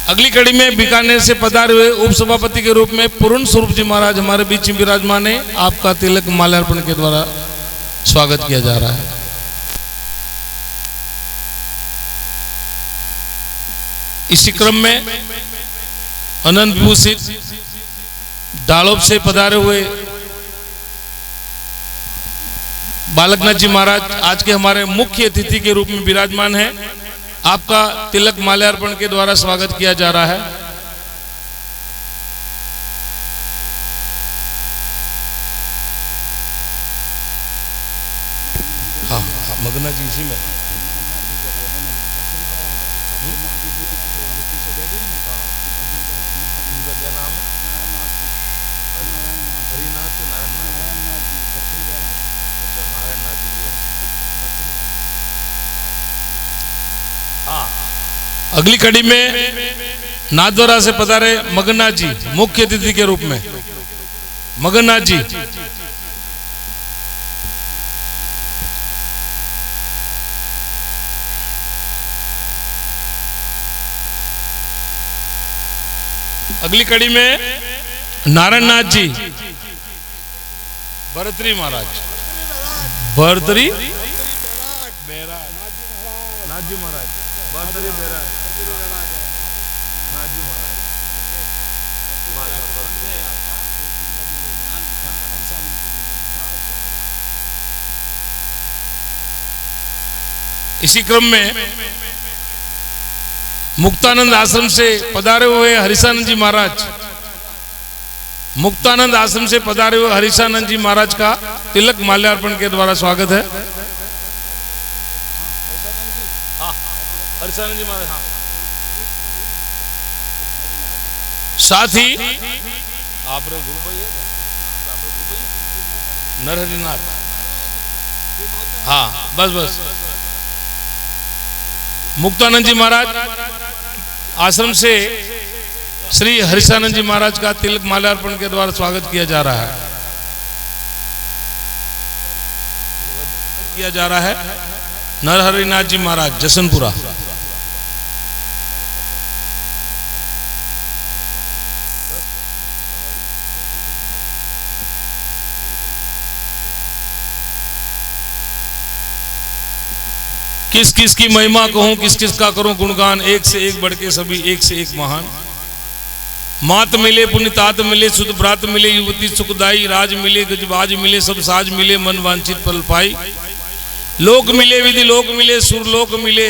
अगली कड़ी में बीकानेर से पधारे हुए उप सभापति के रूप में पूर्ण स्वरूप जी महाराज हमारे बीच में विराजमान है। आपका तिलक माल्यार्पण के द्वारा स्वागत किया जा रहा है। इसी क्रम में अनंत विभूषित डालोब से पधारे हुए बालकनाथ जी महाराज आज के हमारे मुख्य अतिथि के रूप में विराजमान है। आपका तिलक माल्यार्पण के द्वारा स्वागत किया जा रहा है। हाँ, मगना जी इसी में क्या नाम है? हरिनाथ नारायणनाथ जी। हाँ, अगली कड़ी में नाथद्वारा से पधारे मगन्नाथ जी मुख्य अतिथि के रूप में। मगन्नाथ जी अगली कड़ी में नारायणनाथ जी भरतरी महाराज। भरतरी नाथ जी महाराज भरतरी नाथ जी महाराज। इसी क्रम में मुक्तानंद आश्रम से पधारे हुए हरिशानंद जी महाराज। मुक्तानंद आश्रम से पधारे हुए हरिशानंद जी महाराज का तिलक माल्यार्पण के द्वारा स्वागत है। हरिशानंद जी महाराज। हाँ। साथ ही आप नरहरिनाथ। हाँ, बस मुक्तानंद जी महाराज आश्रम से श्री हरिशानंद जी महाराज का तिलक माल्यार्पण के द्वारा स्वागत किया जा रहा है। नरहरिनाथ जी महाराज जसनपुरा। किस किस की महिमा कहूं, किस किस का करूं गुणगान, एक से एक बढ़ के सभी एक से एक महान। मात मिले पुण्यतात मिले सुध भ्रात मिले युवती सुखदाई, राज मिले गजबाज मिले सब साज मिले मन वांछित फल पाई। लोक मिले विधि लोक मिले सुरलोक मिले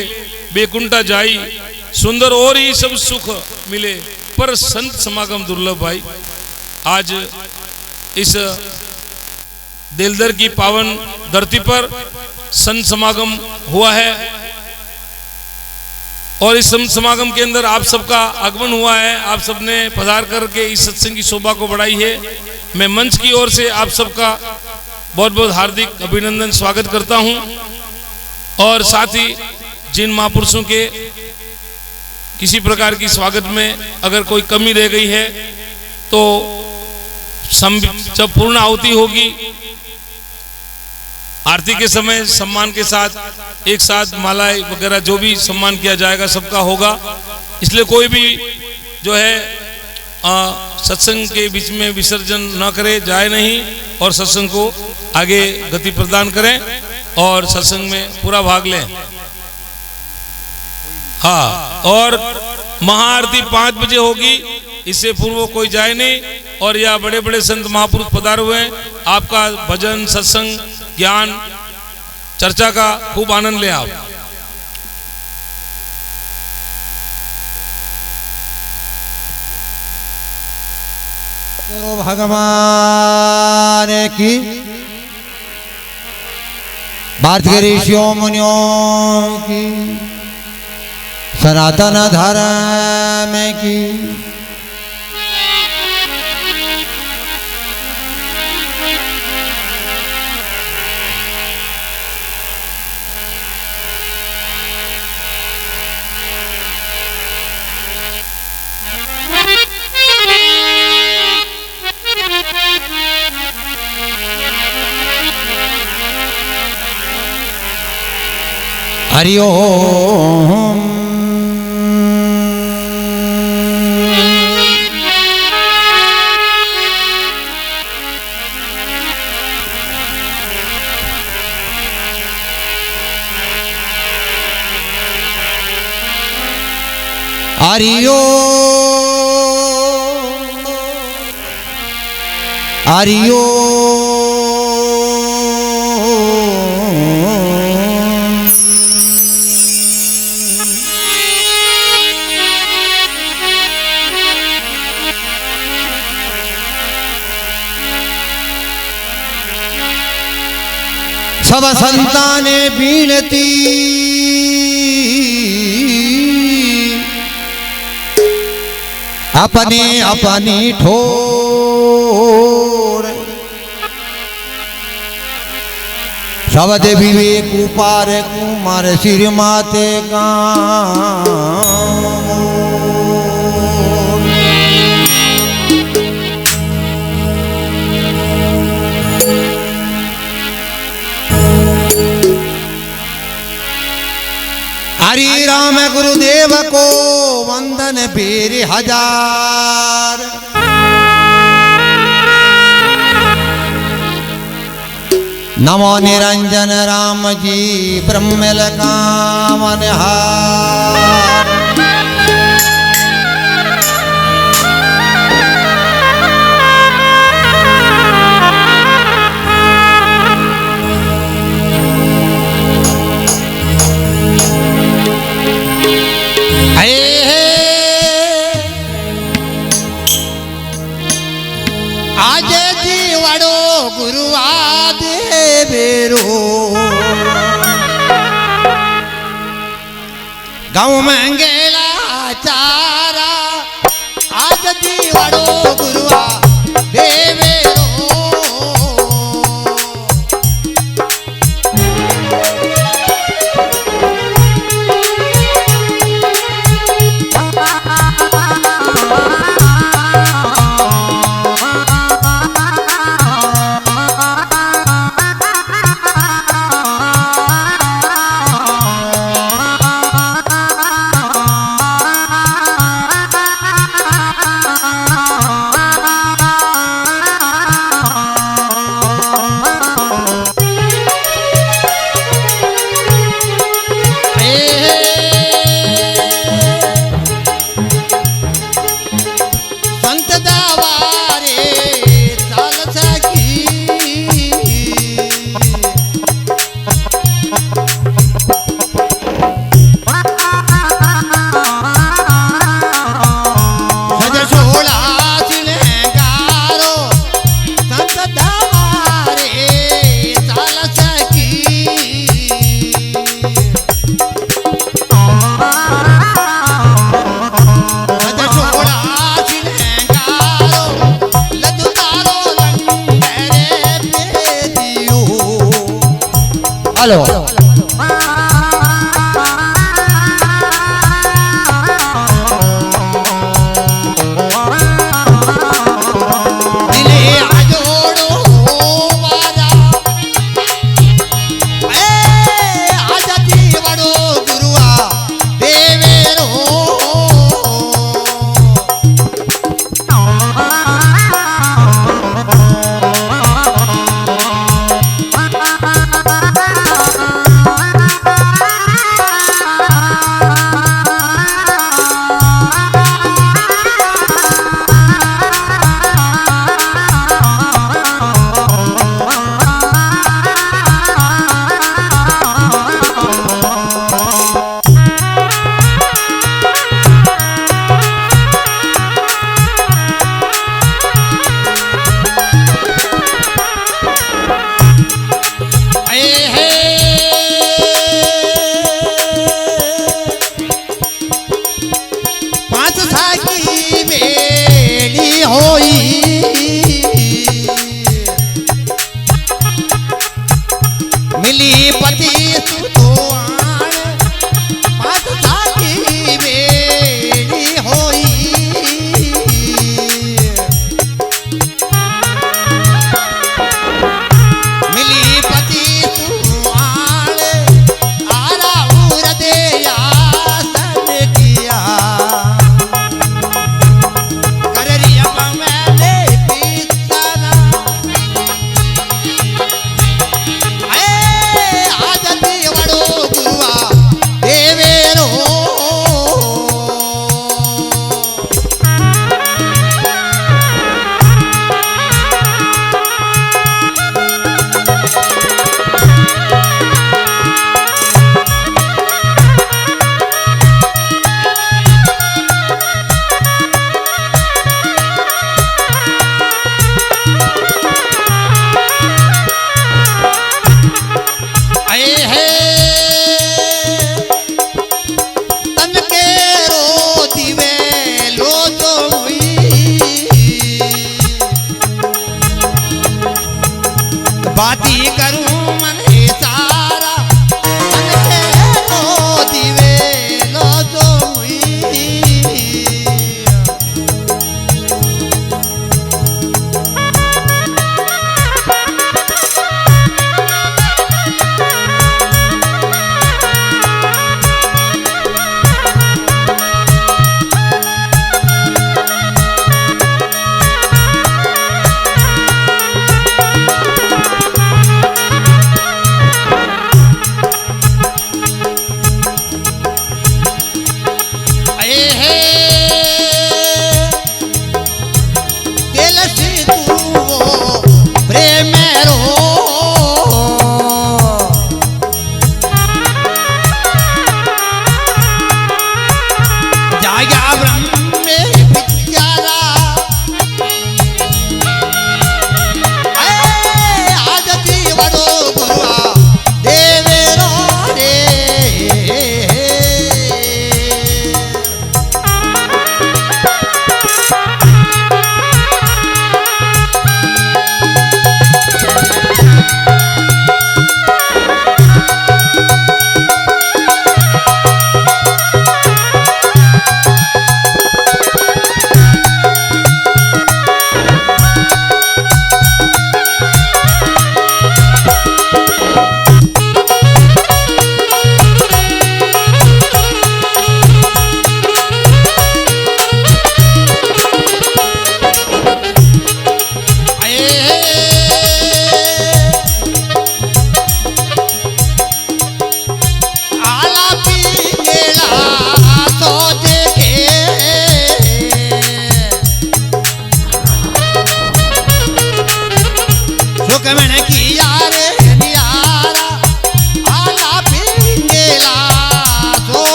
बेकुंठा जाई, सुंदर और ही सब सुख मिले पर संत समागम दुर्लभ भाई। आज इस दिलदर की पावन धरती पर संत समागम हुआ है और इस संत समागम के अंदर आप सबका आगमन हुआ है। आप सबने पधार करके इस सत्संग की शोभा को बढ़ाई है। मैं मंच की ओर से आप सबका बहुत बहुत हार्दिक अभिनंदन स्वागत करता हूं और साथ ही जिन महापुरुषों के किसी प्रकार की स्वागत में अगर कोई कमी रह गई है तो जब पूर्ण आहुति होगी आरती के समय सम्मान के साथ एक साथ मालाएं वगैरह जो भी सम्मान किया जाएगा सबका होगा। इसलिए कोई भी जो है सत्संग के बीच में विसर्जन न करे, जाए नहीं और सत्संग को आगे गति प्रदान करें और सत्संग में पूरा भाग लें। हाँ, और महाआरती 5 बजे होगी, इससे पूर्व कोई जाए नहीं। और यह बड़े बड़े संत महापुरुष पधारे हुए हैं। आपका भजन सत्संग ज्ञान चर्चा का खूब आनंद लें आप। गुरु भगवान की भारत के ऋषियों मुनियों की सनातन धर्म की हरि ओम। हरिओ हरिओ सब संताने बीनती अपने अपनी ठोर शब्द विवेक उपार कुमार सिर माते का हरि राम गुरुदेव को वंदन फिर हजार। नमो निरंजन राम जी ब्रह्मल कामनहार। आज जीवड़ो गुरुआ देवेरो गाँव मंगेला चारा आज जीवड़ो गुरुआ देवेरो हेलो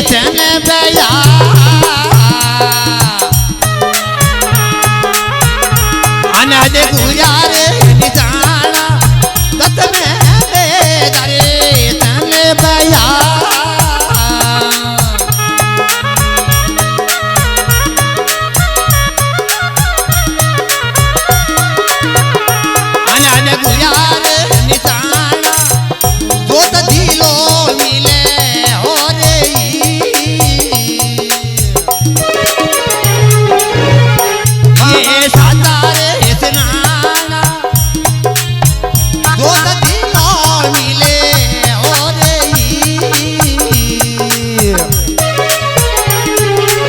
सन बया अनद गुजारे निजाना दत में बेदरे सन बया अनद गुजारे निजाना जो दिलो मिले हो रे ये सातारे स्नाना जो दिलो मिले हो रे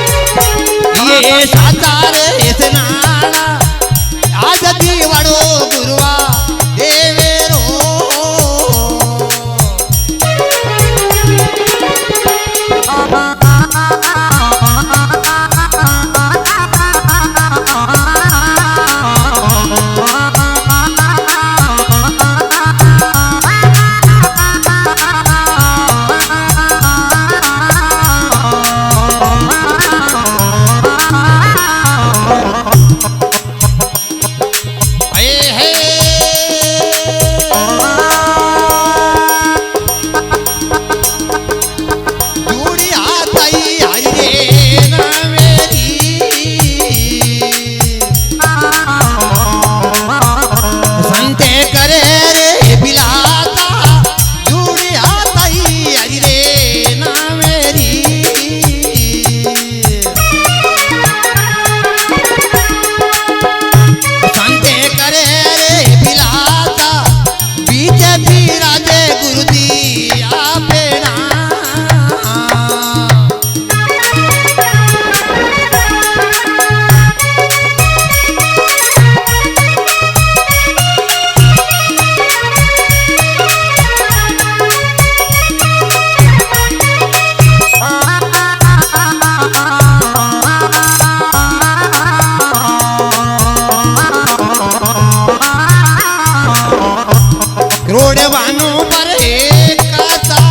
ये सातारे स्नाना आज दीवाड़ो गुरुआ देवेरो रोडवानों पर एक कथा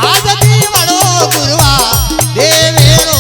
आज दीवाड़ो गुरुआ देवेरो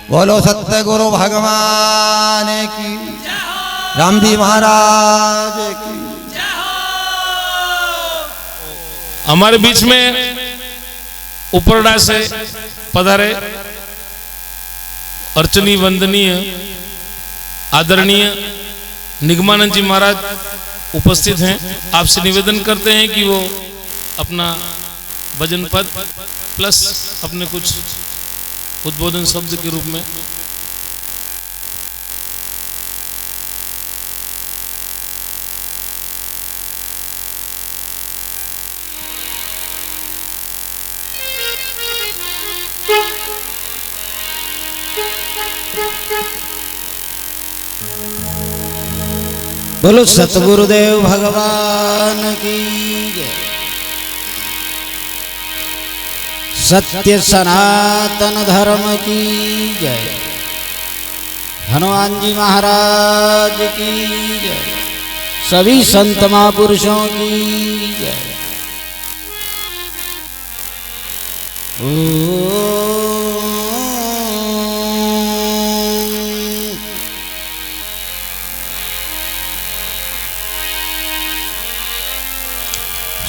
बोलो सत्य गुरु भगवान की, राम जी महाराज की। हमारे बीच में उपरडा से पधारे अर्चनी वंदनीय आदरणीय निगमानंद जी महाराज उपस्थित हैं। आपसे निवेदन करते हैं कि वो अपना भजन पद प्लस अपने कुछ उद्बोधन शब्द के रूप में बोलो सतगुरुदेव भगवान की जय। सत्य सनातन धर्म की जय। हनुमान जी महाराज की जय। सभी संत महापुरुषों की जय।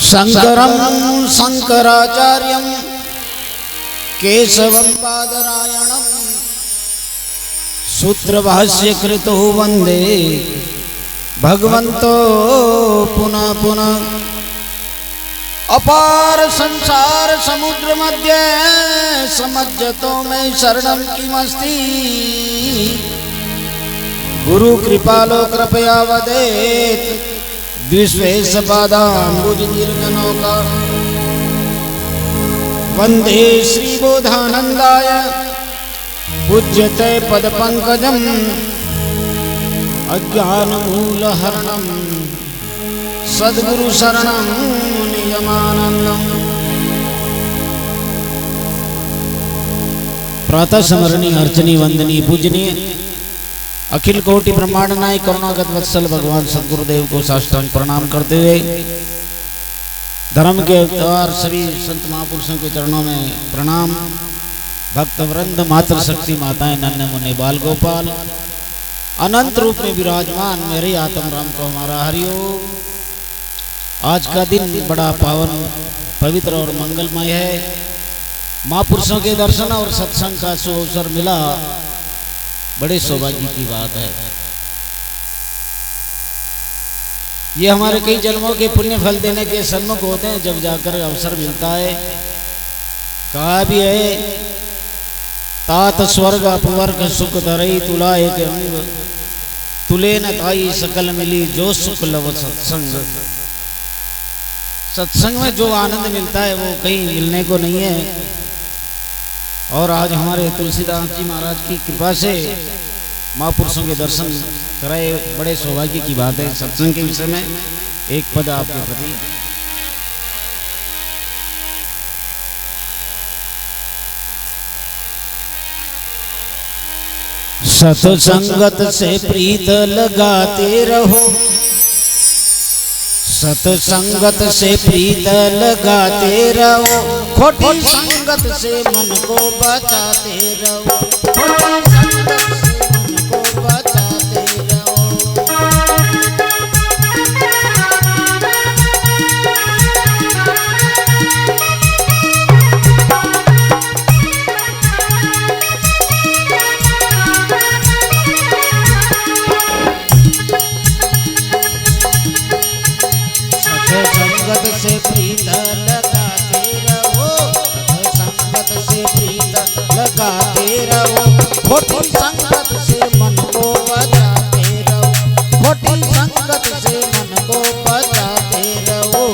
शंकरं शंकराचार्यं केशवं बादरायणं सूत्रभाष्य कृतो वंदे भगवन्तो पुनः पुनः। अपार संसार समुद्र मध्य समज्जतो मैं शरणं किमस्ति। गुरु कृपालो कृपया वदेत् द्विश्वेश पादाम्बुज निर्गनौका। वंदे श्री बोधानंदाय पूज्यते पद पंकजम अज्ञान मूल हरणम सद्गुरु शरणम निगमानंदम। प्रातः स्मरणीय अर्चनी वंदनीय पूजनीय अखिल कोटि ब्रह्मांड नायक करुणागत वत्सल भगवान सदगुरुदेव को साष्टांग प्रणाम करते हुए धर्म के अवतार सभी संत महापुरुषों के चरणों में प्रणाम। भक्त वृंद मातृ शक्ति माताएं नन्हे मुन्ने बाल गोपाल अनंत रूप में विराजमान मेरे आत्म राम को हमारा हरिओम। आज का दिन बड़ा पावन पवित्र और मंगलमय है। महापुरुषों के दर्शन और सत्संग का सुअवसर मिला, बड़े सौभाग्य की बात है। ये हमारे कई जन्मों के पुण्य फल देने के सन्मुख होते हैं जब जाकर अवसर मिलता है। कहा भी है तात स्वर्ग अपवर्ग सुख धरई तुला एक अंग तुले न ताई सकल मिली जो सुख लव सत्संग। सत्संग में जो आनंद मिलता है वो कहीं मिलने को नहीं है। और आज हमारे तुलसीदास जी महाराज की कृपा से महापुरुषों के दर्शन कराए, बड़े सौभाग्य की बात है। सत्संग के विषय में एक पद आपके प्रति। सत्संगत से प्रीत लगाते रहो, सत्संगत से प्रीत लगाते रहो, खोटी संगत से मन को बचाते रहो, खोटी संगत से मन को बचाते रहो। सत्संगत से प्रीत लगाते रहो, सत्संगत से प्रीत लगाते रहो, खोटी संगत से मन को बचाते रहो, खोटी संगत से मन को बचाते रहो,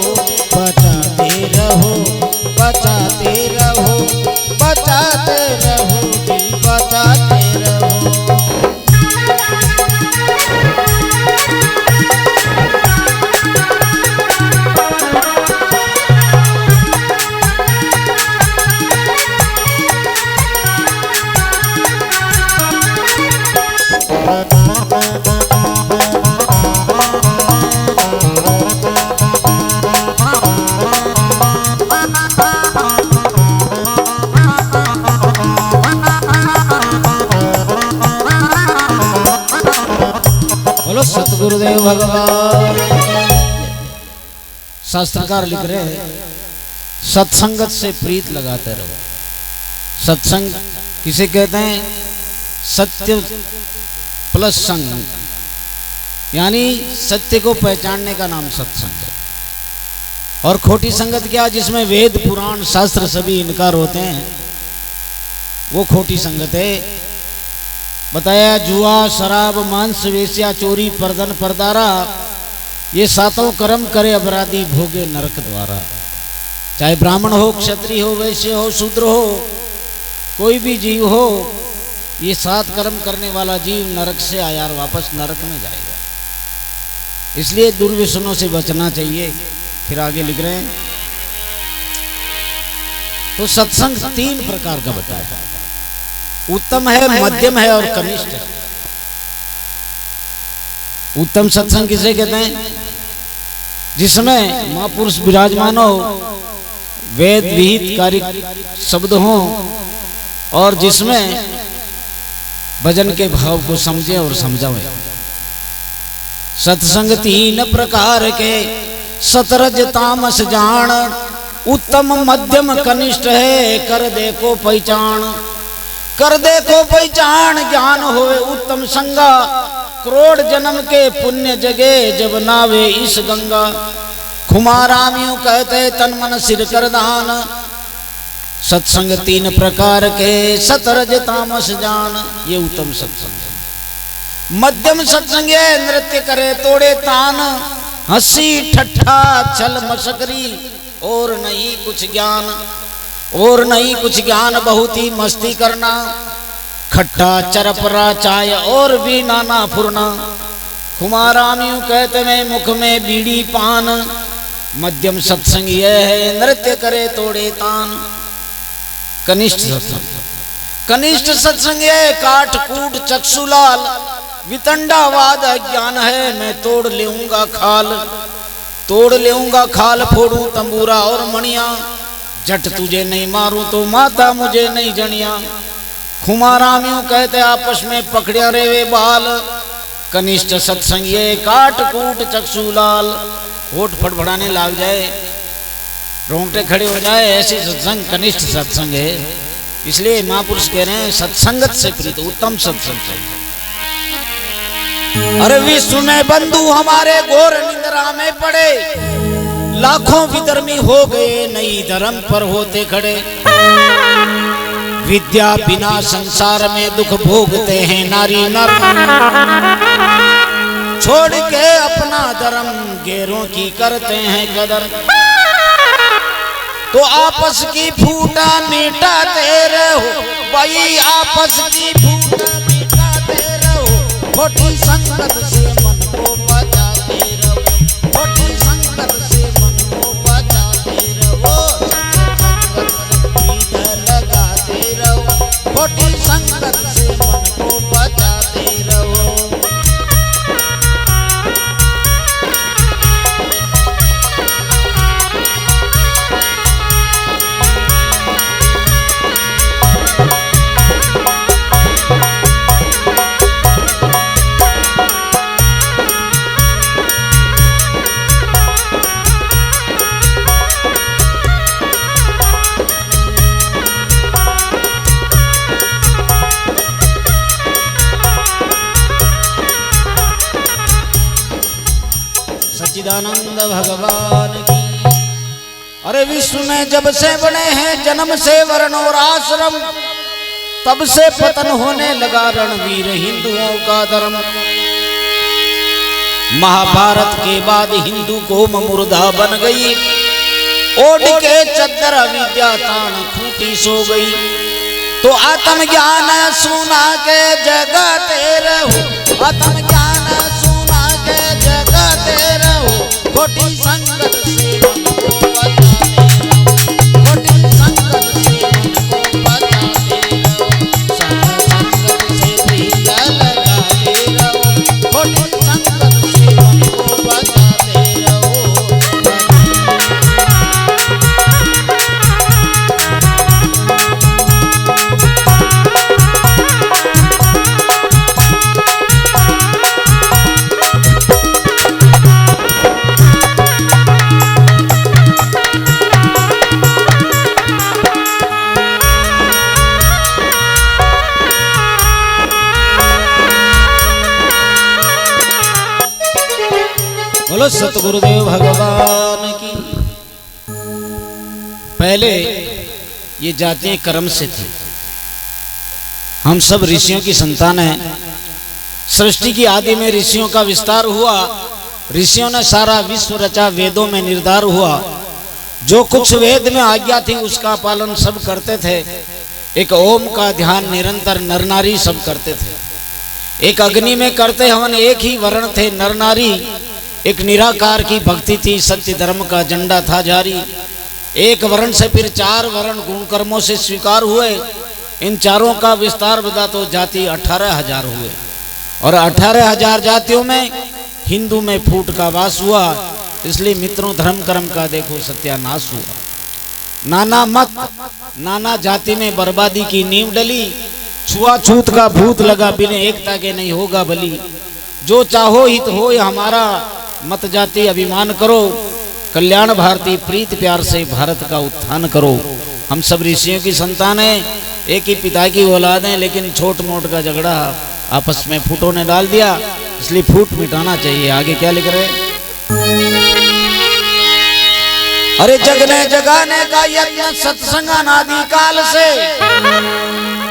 बचाते रहो, बचाते रहो, बचाते रहो जी, बचाते रहो। सतगुरुदेव भगवान। शास्त्रकार लिख रहे हैं सत्संगत से प्रीत लगाते रहो। सत्संग किसे कहते हैं? सत्य प्लस संग, यानी सत्य को पहचानने का नाम सत्संग है। और खोटी संगत क्या? जिसमें वेद पुराण शास्त्र सभी इनकार होते हैं, वो खोटी संगत है। बताया जुआ, शराब, मांस, वेश्या, चोरी, पर्दन, परदारा, ये सातों कर्म करे अपराधी भोगे नरक द्वारा। चाहे ब्राह्मण हो, क्षत्रिय हो, वैश्य हो, शूद्र हो, कोई भी जीव हो, ये 7 कर्म करने वाला जीव नरक से आया वापस नरक में जाएगा। इसलिए दुर्व्यसनों से बचना चाहिए। फिर आगे लिख रहे हैं तो सत्संग 3 प्रकार का बताया, उत्तम है, मध्यम है और कनिष्ठ है। उत्तम सत्संग किसे कहते हैं? जिसमें महापुरुष विराजमान हो, वेद विहित कार्य शब्द हो, और जिसमें भजन के भाव को समझे और समझावे। सत्संग 3 प्रकार के सतरज तामस जान, उत्तम मध्यम कनिष्ठ है, कर देखो पहचान। कर देखो पहचान ज्ञान होवे उत्तम संगा, करोड़ जन्म के पुण्य जगे जब नावे इस गंगा। खुमाराम यूं कहते तन मन सिर कर दान, सत्संग 3 प्रकार के सतरज तामस जान, ये उत्तम सत्संग है। मध्यम सत्संग है नृत्य करे तोड़े तान, हंसी ठट्ठा छल मशकरी और नहीं कुछ ज्ञान। और नहीं कुछ ज्ञान बहुत ही मस्ती करना, खट्टा चरपरा चाय और भी नाना फुरना। खुमाराम यूं कहते मैं मुख में बीड़ी पान, मध्यम सत्संग यह है नृत्य करे तोड़े तान। कनिष्ठ सत्संग, कनिष्ठ सत्संग है काट कूट चक्षुलाल, वितंडावाद अज्ञान है मैं तोड़ लेऊंगा खाल। तोड़ लेऊंगा खाल, फोड़ू तंबूरा और मणिया, जट तुझे नहीं मारूं तो माता मुझे नहीं जनिया। खुमाराम यूं कहते आपस में पकड़िया रे वे बाल, कनिष्ठ सत्संग ये काट कूट चक्षुलाल। होठ फड़फड़ाने लग जाए, रोंगटे खड़े हो जाए, ऐसी सत्संग कनिष्ठ सत्संग है। इसलिए महापुरुष कह रहे हैं सत्संगत से प्रीत उत्तम सत्संग है। अरे विश्व में बंधु हमारे घोर निंद्रा में पड़े, लाखों विधर्मी हो गए नई धर्म पर होते खड़े। विद्या बिना संसार में दुख भोगते हैं नारी नर, छोड़ के अपना धर्म गैरों की करते हैं कदर। तो आपस की फूटा मिटाते रहो भाई, आपस की फूटा मिटाते रहो, खोटी संगत से मन को बचाते रहो, खोटी संगत से मन को बचाते रहो, संगत से प्रीत लगाते रहो, खोटी संगत से मन को बचाते रहो। सच्चिदानंद भगवान की। अरे विश्व में जब से बने हैं जन्म से वर्ण और आश्रम, तब से पतन होने लगा रणवीर हिंदुओं का धर्म। महाभारत के बाद हिंदू कौम मुर्दा बन गई, ओढ़ के चद्दर विद्या तान खूंटी सो गई। तो आत्मज्ञान सुना के जगाते रहो, आत्मज्ञान सुना के जगाते रहो, खोटी संगत से मन को बचाते रहो, खोटी संगत से मन को बचाते रहो, संगत से प्रीत लगाते रहो, खोटी संगत से मन को बचाते रहो। बोलो सतगुरुदेव भगवान की। पहले ये जातियां कर्म से थी, हम सब ऋषियों की संतान हैं। सृष्टि की आदि में ऋषियों का विस्तार हुआ, ऋषियों ने सारा विश्व रचा, वेदों में निर्धार हुआ। जो कुछ वेद में आज्ञा थी उसका पालन सब करते थे। एक ओम का ध्यान निरंतर नर नारी सब करते थे। एक अग्नि में करते हवन, एक ही वर्ण थे नर नारी। एक निराकार की भक्ति थी, सत्य धर्म का झंडा था जारी। एक वर्ण से फिर 4 वर्ण गुण कर्मों से स्वीकार हुए। इन चारों का विस्तार बता तो जाति 18,000 हुए, और 18,000 जातियों में हिंदू में फूट का वास हुआ। इसलिए मित्रों, धर्म कर्म का देखो सत्यानाश हुआ। नाना मत, नाना जाति में बर्बादी की नींव डली। छुआछूत का भूत लगा, बिना एकता के नहीं होगा बली। जो चाहो हित हो हमारा, मत जाति अभिमान करो। कल्याण भारती प्रीत प्यार से भारत का उत्थान करो। हम सब ऋषियों की संतान हैं, एक ही पिता की औलाद हैं, लेकिन छोट मोट का झगड़ा आपस में फूटों ने डाल दिया। इसलिए फूट मिटाना चाहिए। आगे क्या लिख रहे? अरे जगने जगाने का यत्न सत्संग अनादि काल से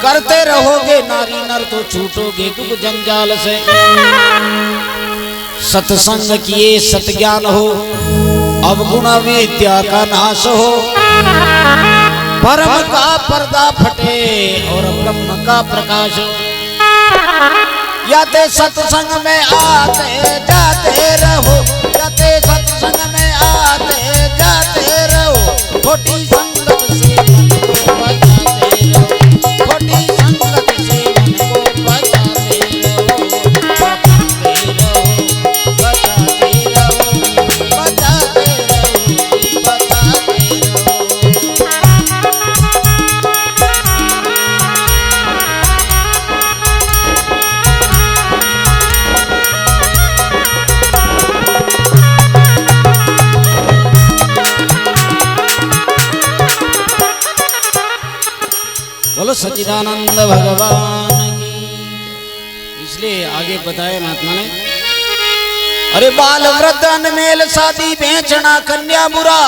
करते रहोगे, नारी नर तो छूटोगे दुख जंजाल से। सत्संग किए सतज्ञान हो, अवगुण विद्या का नाश हो। परम का पर्दा फटे और ब्रह्म का प्रकाश हो। याते सत्संग में आते जाते रहो, याते सत्संग में आते जाते रहो। खोटी संगत से मन को बचाते रहो, खोटी संगत से मन को बचाते रहो। बचाते रहो, बचाते रहो, बचाते रहो, बचाते रहो। बोलो सच्चिदानंद भगवान की। इसलिए आगे बताया महात्मा ने, अरे बाल वृद्ध अनमेल शादी बेचना कन्या बुरा।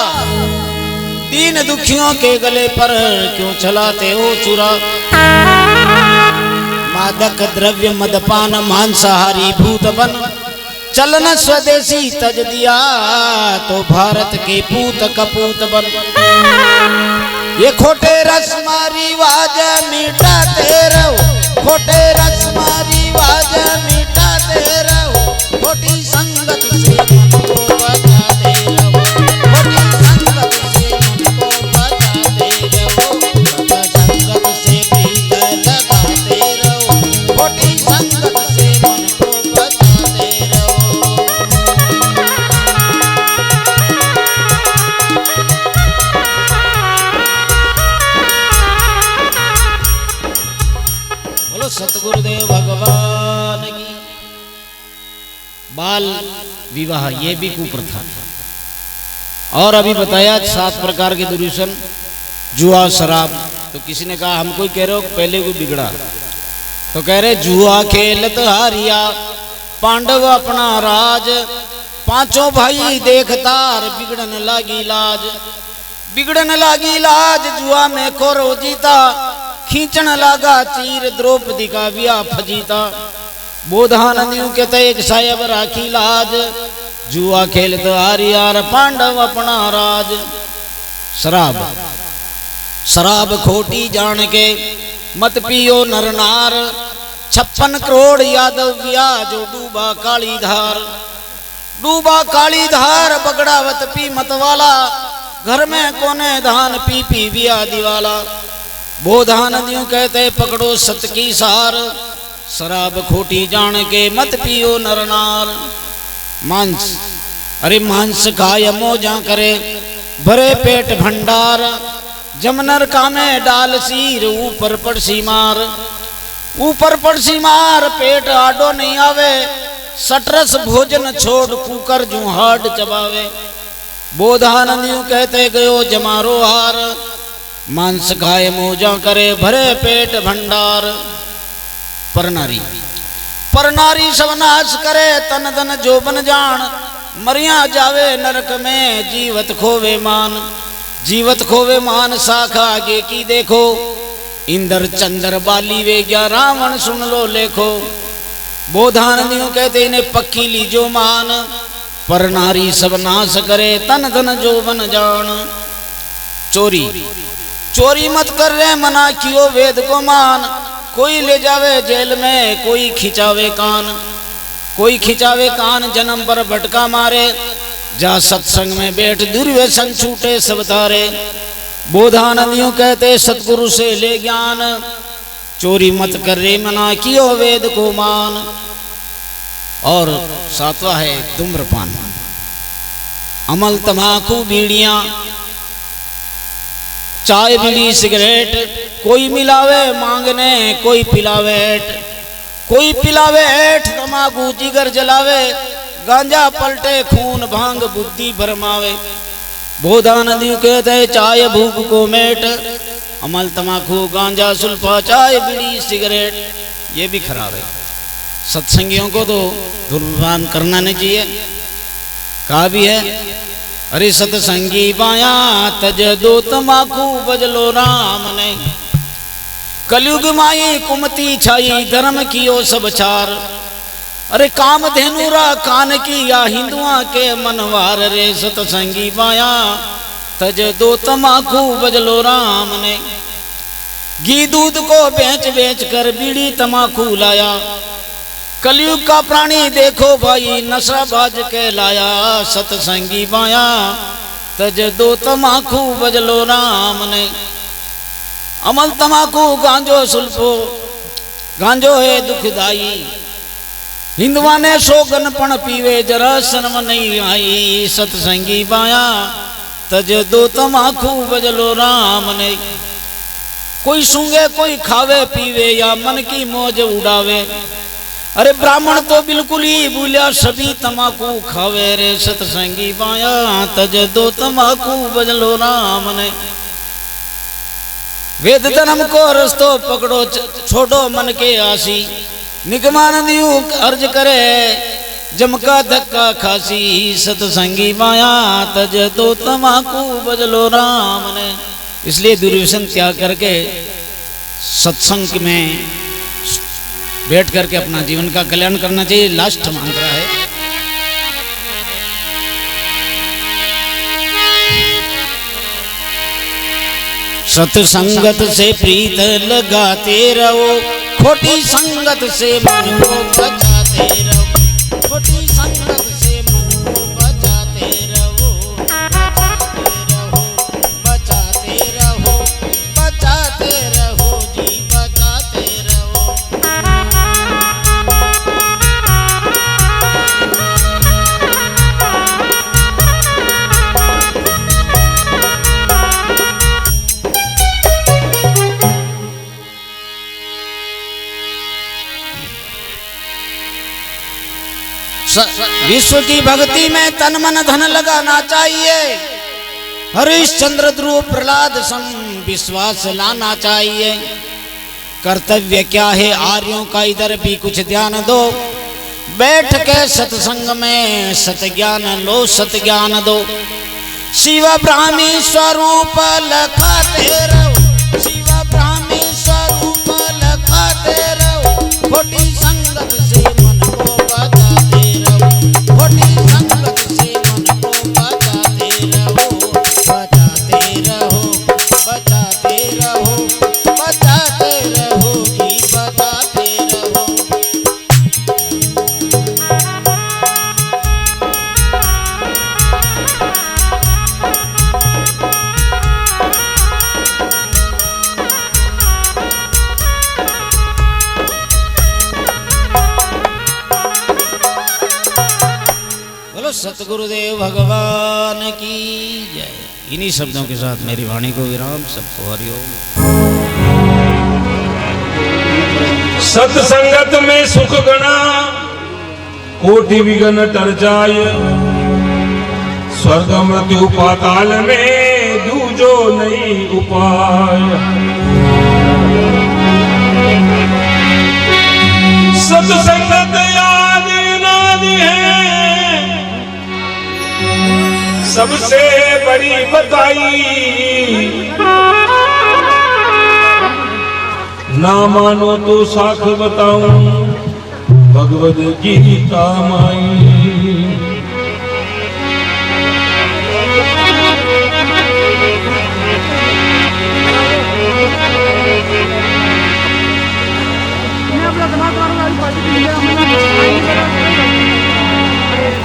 दीन दुखियों के गले पर क्यों चलाते हो चुरा। मादक द्रव्य मदपान मांसाहारी भूत बन। चलन स्वदेशी तज दिया तो भारत के पूत कपूत बन। ये खोटे रस्म रिवाज मिटाते रहो, खोटे रस्म रिवाज मिटाते रहो। खोटी संगत से मन को बचाते रहो, खोटी संगत से मन को बचाते रहो। संगत से प्रीत लगाते रहो, खोटी संगत से मन को बचाते रहो। सतगुरुदेव भगवान की। बाल विवाह ये भी कुप्रथा। और अभी बताया 7 प्रकार के दुर्व्यसन, जुआ शराब। तो किसी ने कहा, हमको ही कह रहे हो पहले कोई बिगड़ा? तो कह रहे जुआ खेलत हारिया पांडव अपना राज। 5 भाई देखतार बिगड़न लागी लाज। बिगड़न लागी लाज, जुआ में खोरो जीता। खींचन लागा चीर, द्रौपदी का विवाह फजीता। बोधानंदियों के एक सायब राखी लाज। जुआ खेलत हारियार पांडव अपना राज। शराब, शराब खोटी जान के मत पियो नर नार। 56 करोड़ यादव ब्याजो डूबा काली धार। डूबा काली धार बगड़ावत पी मत वाला। घर में कोने धान पी पी बिया दिवाला। बोधा नदियों कहते पकड़ो सत की सार। शराब खोटी जान के मत पियो नर नार। मांस, अरे मांस खाय मौजा करे भरे पेट भंडार। जमनर का में डाल सीर ऊपर पड़सी मार। ऊपर पड़सी मार पेट आडो नहीं आवे। सटरस भोजन छोड़ कुकर जू हाड चबावे। बोधानंदियों कहते गयो जमारो हार। मांस खाए मौजा करे भरे पेट भंडार। परनारी, परनारी सब नाश करे तन धन जो बन जान। मरिया जावे नरक में, जीवत खोवे मान, जीवत खोवे मान, शाखा आगे की देखो, इंद्र चंद्र बाली वे गया, रावण सुन लो लेखो। बोधानंदियों कहते इन्हें पक्की लीजो मान, पर नारी सब नाश करे, तन धन जो बन जान। चोरी चोरी मत कर रे, मना कियो वेद को मान, कोई ले जावे जेल में, कोई खिंचावे कान, कोई खिंचावे कान, जन्म पर भटका मारे, जा सत्संग में बैठ दुर्व्यसन छूटे सब तारे। बोधानंदियों कहते सतगुरु से ले ज्ञान, चोरी मत कर रे, मना कियो वेद को मान। और सातवां है धूम्रपान, अमल तम्बाकू बीड़ियां, चाय बीड़ी सिगरेट, कोई मिलावे मांगने, कोई पिलावे ऐठ, कोई पिलावे ऐठ, तम्बाकू जिगर जलावे, गांजा पलटे खून भांग बुद्धि भरमावे। बोधानंदी कहते चाय भूख को मेट, अमल तम्बाकू गांजा सुल्फा चाय बीड़ी सिगरेट, ये भी खराब है। सत्संगियों को तो धूम्रपान करना नहीं चाहिए। कहा भी है, अरे सत्संगी पाया तज दो तम्बाकू बजलो राम ने, कलयुग माई कुमती छाई धर्म कियो सब चार। अरे काम धेनुरा कान की या हिंदुआ के मनवार, रे सत्संगी पाया तज दो तम्बाकू बजलो राम ने। घी दूध को बेच बेच कर बीड़ी तम्बाकू लाया, कलयुग का प्राणी देखो भाई नशाबाज के लाया। सत्संगी पाया तज दो तम्बाकू बजलो राम ने, अमल तम्बाकू गांजो सुल्फो, गांजो है दुखदाई, हिंदुआ ने सोगन पण पीवे जरा शर्म नहीं आई। सत्संगी पाया तज दो तम्बाकू बजलो राम ने। कोई सूंघे कोई खावे पीवे या मन की मौज उड़ावे, अरे ब्राह्मण तो बिल्कुल ही भूलिया सभी तम्बाकू खावे, रे सत्संगी पाया तज दो तम्बाकू बजलो राम ने। वेद धर्म को रस्तो पकड़ो छोड़ो मन के आसी, निगमानंद अर्ज करे जमका धक्का खासी। सत्संगी माया तज दो तम्बाकू बजलो राम ने। इसलिए दुर्व्यसन त्याग करके सत्संग में बैठ करके अपना जीवन का कल्याण करना चाहिए। लास्ट मंत्र है, सत्संगत से प्रीत लगाते रहो, खोटी संगत से मन को बचाते रहो, खोटी संगत से मन को बचाते रहो, बचाते रहो, बचाते रहो जी, बचाते रहो। विश्व की भक्ति में तन मन धन लगाना चाहिए, हरिश्चंद्र ध्रुव प्रहलाद सम विश्वास लाना चाहिए। कर्तव्य क्या है आर्यों का, इधर भी कुछ ध्यान दो, बैठ के सत्संग में सत ज्ञान लो, सत ज्ञान दो। शिव ब्राह्मी स्वरूप लखाते रहो, शिव ब्राह्मी स्वरूप लखाते रहो, खोटी संगत से मन को बचाते रहो, खोटी संगत से मन को बचाते रहो, बचाते रहो, बचाते रहो, बचाते रहो जी, बचाते रहो। सतगुरुदेव भगवान की जय। इन्हीं शब्दों के साथ मेरी वाणी को विराम। सबको हरिओम। सत्संगत में सुख गणा, कोटि विघ्न टर जाय, स्वर्ग मृत्यु पाताल में दूजो नहीं उपाय। सत्संगत आदि अनादि है, सबसे बड़ी बताई, ना मानो तो साख बताऊं भगवद गीता माई।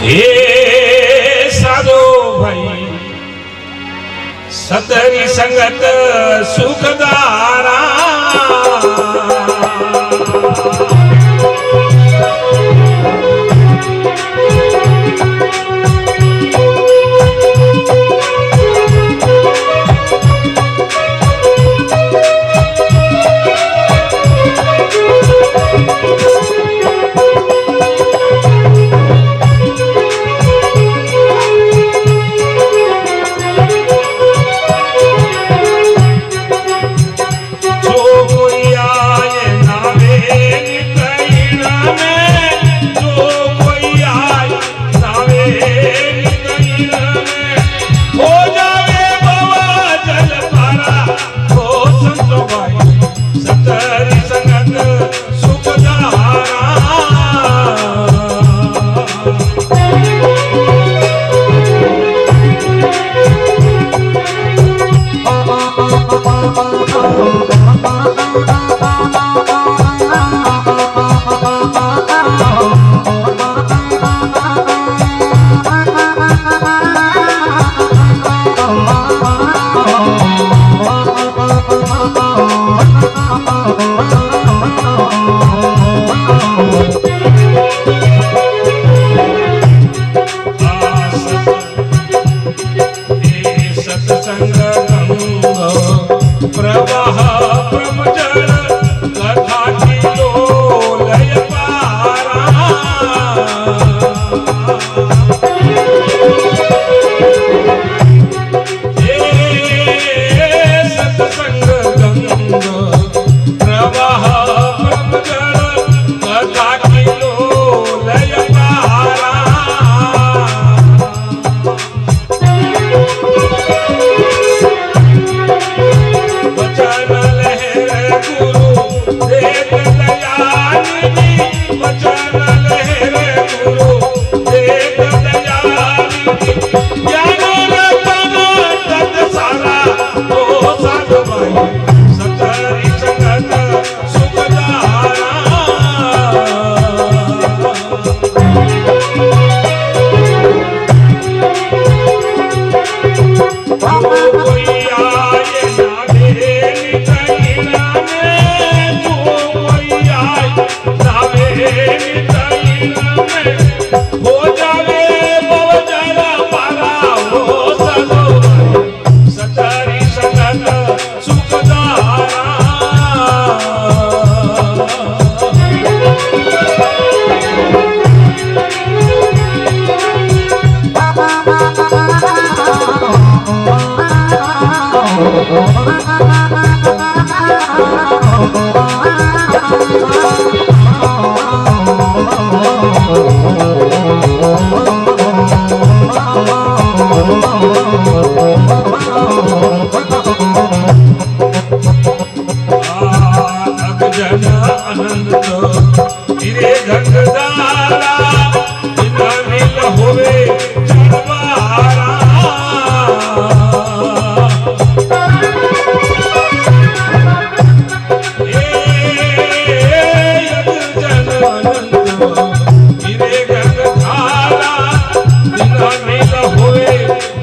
हे साधो भाई सतरी संगत सुखदारा,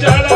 जड़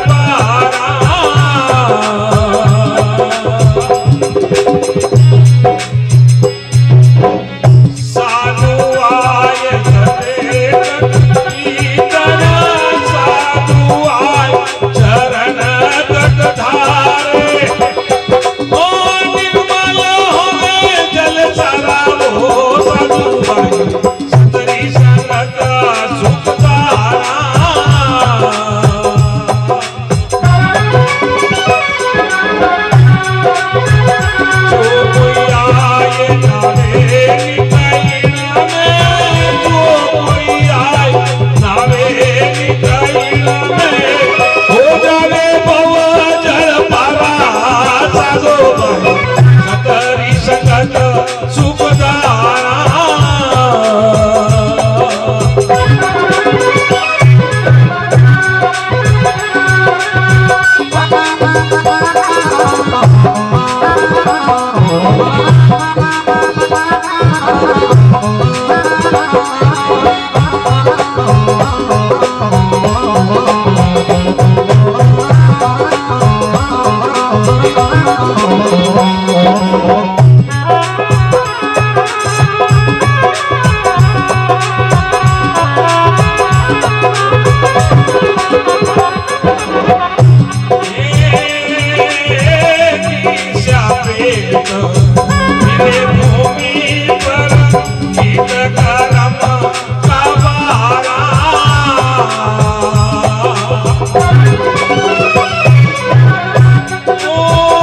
ओ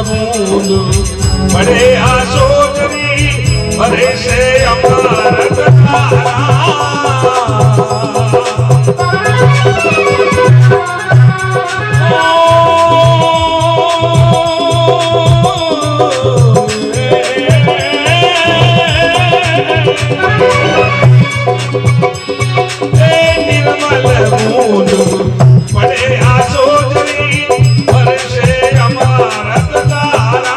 बूंद बड़े आशोचरी भरे से अमृत धारा निर्मल बूंद बड़े आशोचरी भरे से अमृत धारा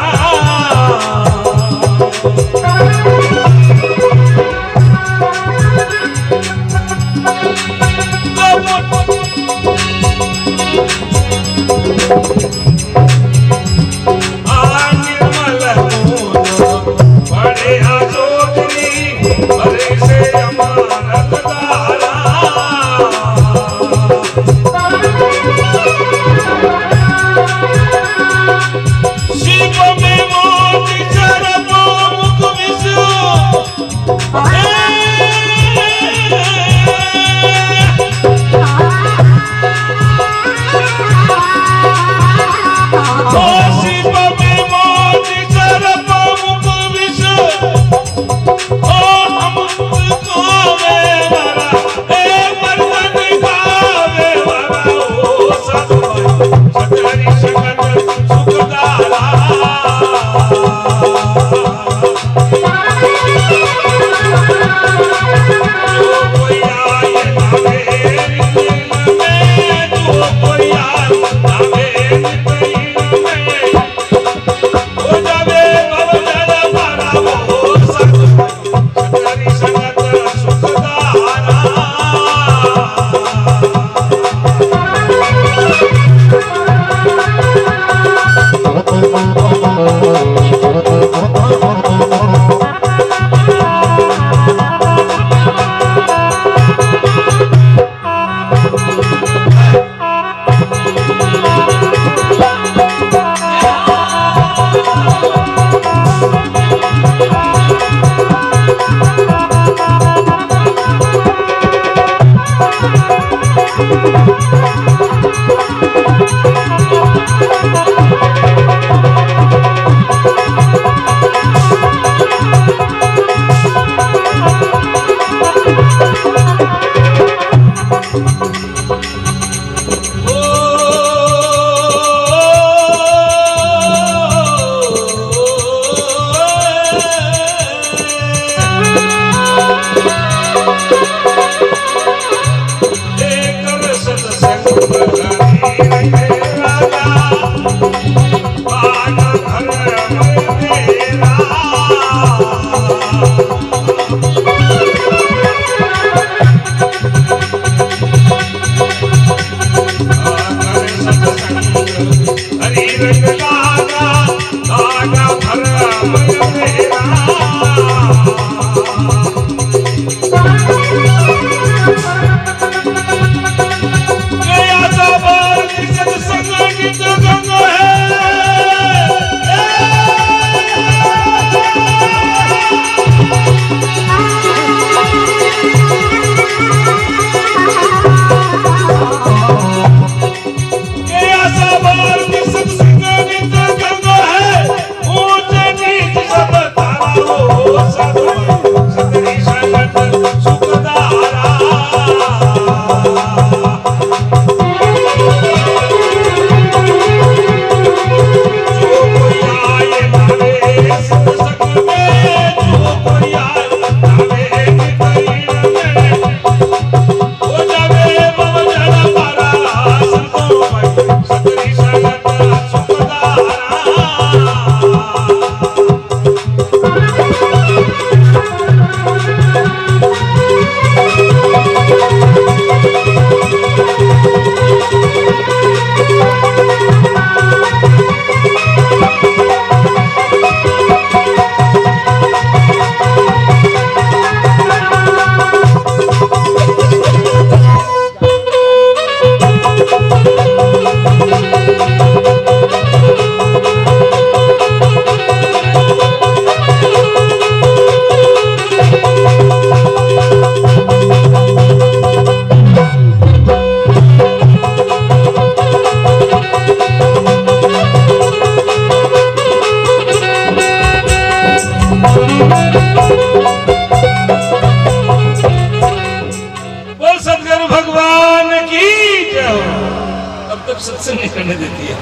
सत्संग नहीं करने देती है।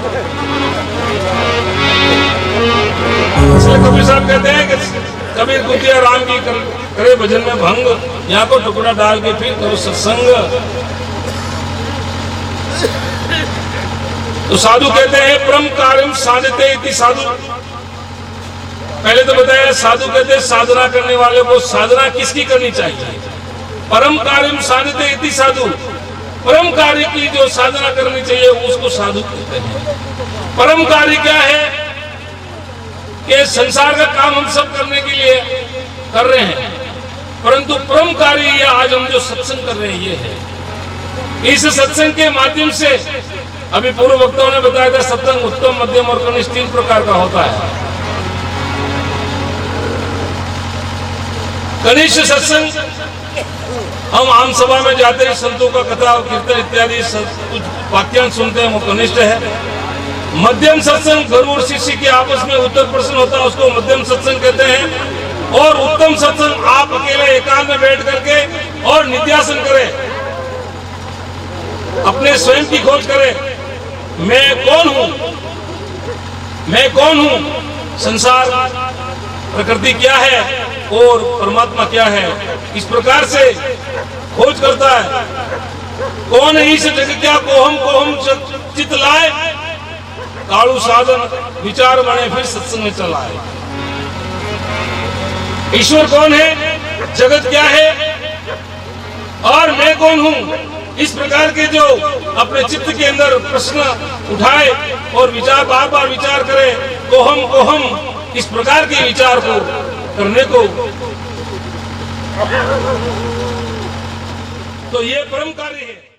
इसलिए कबीर साहब कहते हैं कि कबीर कुटिया राम की करे भजन में भंग, यहाँ को टुकड़ा डाल के फिर करो सत्संग। तो साधु कहते हैं परम कार्यम साधते इति साधु। पहले तो बताया साधु कहते हैं साधना करने वाले को साधना किसकी करनी चाहिए। परम कार्यम साधते इति साधु, परम कार्य की जो साधना करनी चाहिए उसको साधु कहते हैं। परम कार्य क्या है कि संसार का काम हम सब करने के लिए कर रहे हैं, परंतु परम कार्य ये आज हम जो सत्संग कर रहे हैं ये है। इस सत्संग के माध्यम से अभी पूर्व वक्ताओं ने बताया था सत्संग उत्तम, मध्यम और कनिष्ठ 3 प्रकार का होता है। कनिष्ठ सत्संग हम आम सभा में जाते हैं, संतों का कथा कीर्तन इत्यादि कुछ वाक्यांश सुनते हैं, वो कनिष्ठ है। मध्यम सत्संग गुरु और शिष्य के आपस में उत्तर प्रश्न होता है, उसको मध्यम सत्संग कहते हैं। और उत्तम सत्संग आप अकेले एकांत में बैठ करके और नित्यासन करें, अपने स्वयं की खोज करें, मैं कौन हूं, मैं कौन हूं, संसार प्रकृति क्या है और परमात्मा क्या है, इस प्रकार से खोज करता है। कौन है इस जग क्या को हम चित लाए, कालू साधन विचार बने फिर सत्संग में चलाए। ईश्वर कौन है, जगत क्या है और मैं कौन हूं, इस प्रकार के जो अपने चित्त के अंदर प्रश्न उठाए और विचार बार बार विचार करे, को हम इस प्रकार के विचार को करने को, तो ये परम कार्य है।